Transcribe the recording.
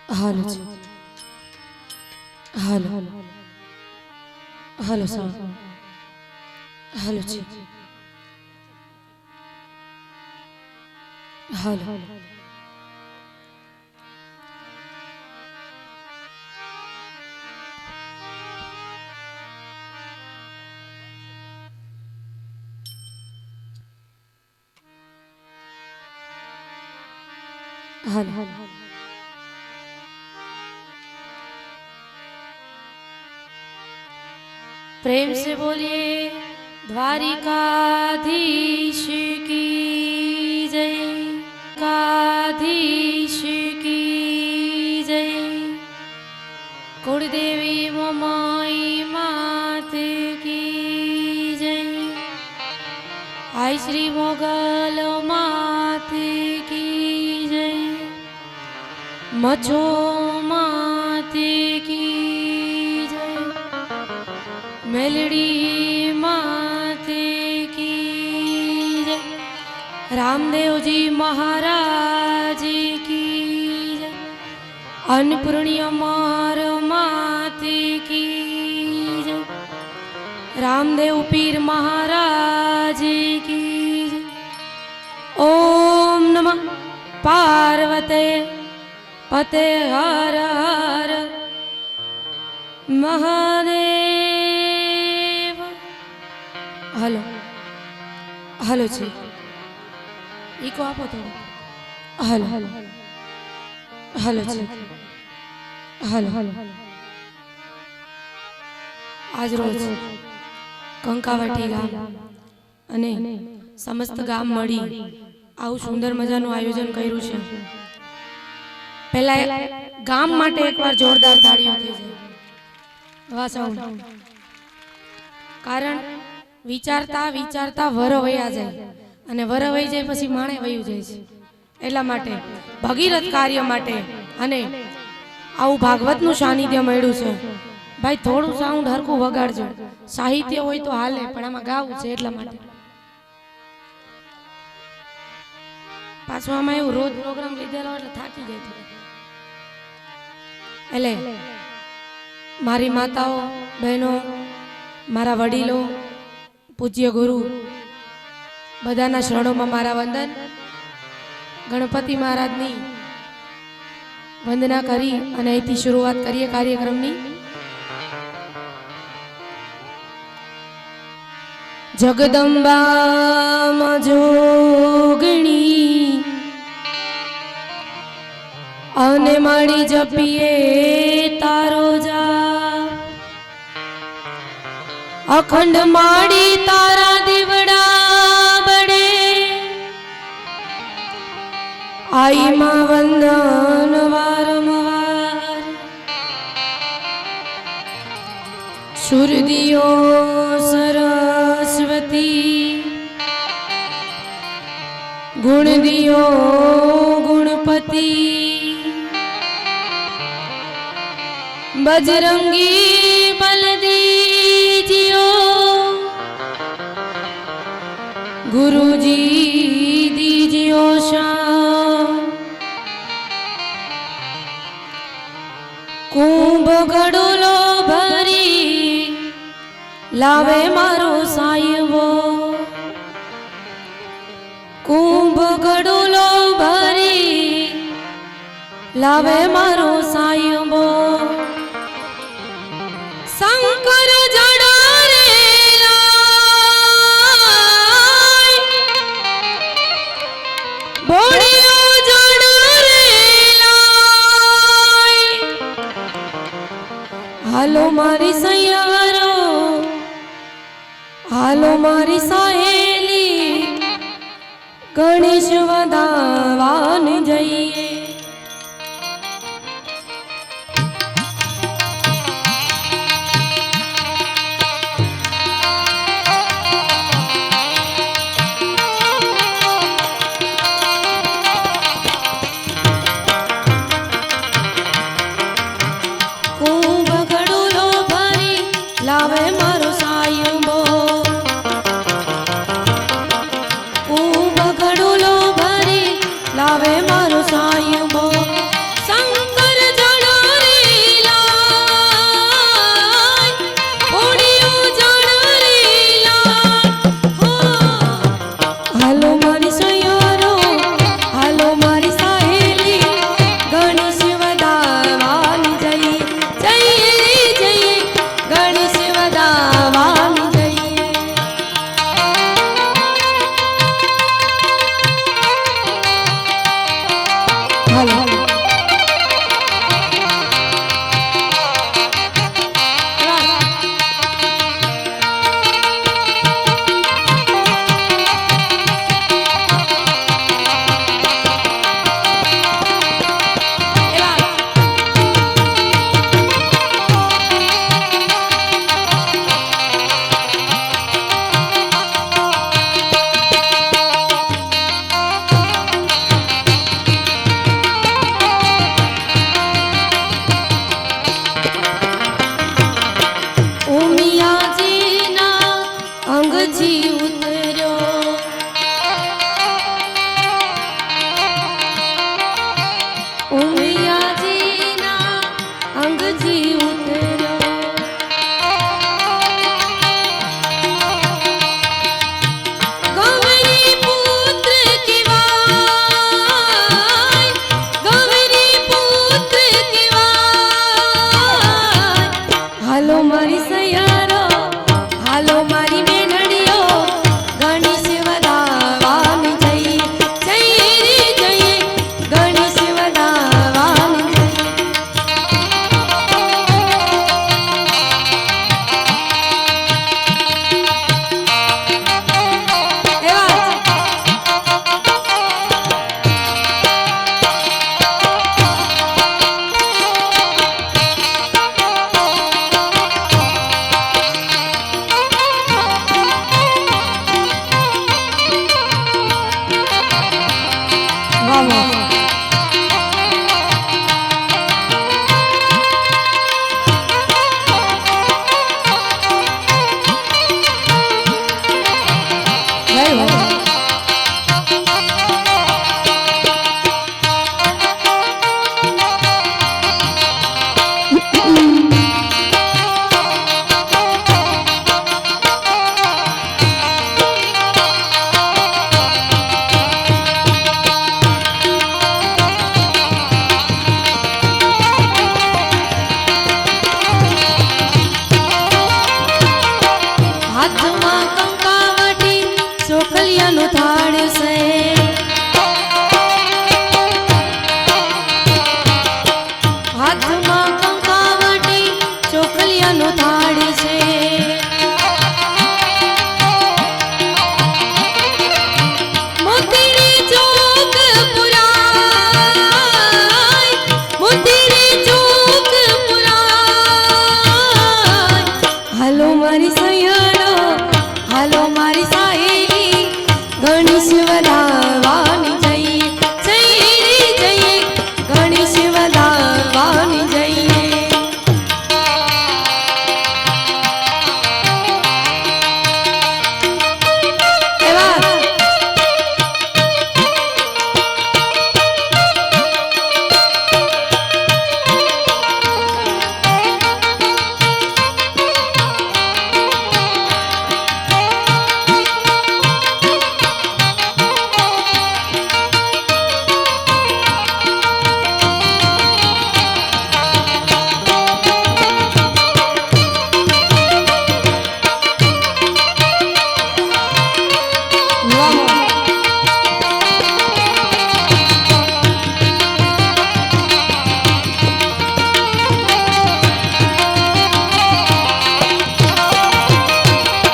હાલો છે હાલો હાલો સા હાલો છે હાલો હાલો प्रेम से बोलिए द्वारिकाधीश की जय, काधीश की जय। कुलदेवी मोमाई मात की जय। आई श्री मोगल मात की जय। मछो मात की जय। मेलड़ी माते की जय। रामदेव जी महाराज की जय। अन्नपूर्णी अमर माते की जय। रामदेव पीर महाराज की जय। ओम नमः पार्वते पते हर हर महादेव। हेलो हेलो जी इको आपो थोड़ो हेलो हेलो जी हेलो आज रोज કંકાવટી ગામ અને સમસ્ત ગામ મળી આવું સુંદર મજાનું આયોજન કર્યું છે। પહેલા ગામ માટે એકવાર જોરદાર તાળીઓ થઈ જાય। વાહ સાઉન્ડ। કારણ વિચારતા વિચારતા વર વયા જાય અને વર વઈ જાય પછી માણે વયું જાય છે। એટલા માટે ભગીરથ કાર્ય માટે અને આવું ભાગવતનું સાનિધ્ય મળ્યું છે। ભાઈ થોડું સાઉન્ડ હરખું વગાડજો। સાહિત્ય હોય તો હાલે પણ આમાં ગાવું છે એટલા માટે। પાછું આમાં એવું રોજ પ્રોગ્રામ લીધેલો એટલે થાકી જાય થોડું। એટલે મારી માતાઓ બહેનો મારા વડીલો પૂજ્ય ગુરુ બધાના શરણોમાં મારા વંદન। ગણપતિ મહારાજની વંદના કરી અને અહીંથી શરૂઆત કરીએ કાર્યક્રમની। જગદંબા જોગણી અને મારી જપીએ તારો જા। અખંડ માડી તારા દીવડા બડે આઈ માં વંદન વારંવાર। સુરદીઓ સરસ્વતી ગુણ દિયો ગુણપતિ बजरंगी बल दीजियो गुरुजी दीजियो शान। कुंभ गडुलो भरी लावे मारो सायवो। कुंभ गडुलो भरी लावे मारो सायवो। शंकर जड़ारेला बोड़ियो जड़ारेला। हालो मारी सैयारो हालो मारी सहेली गणेश वदावान जइए। लावे मारो सा હાલો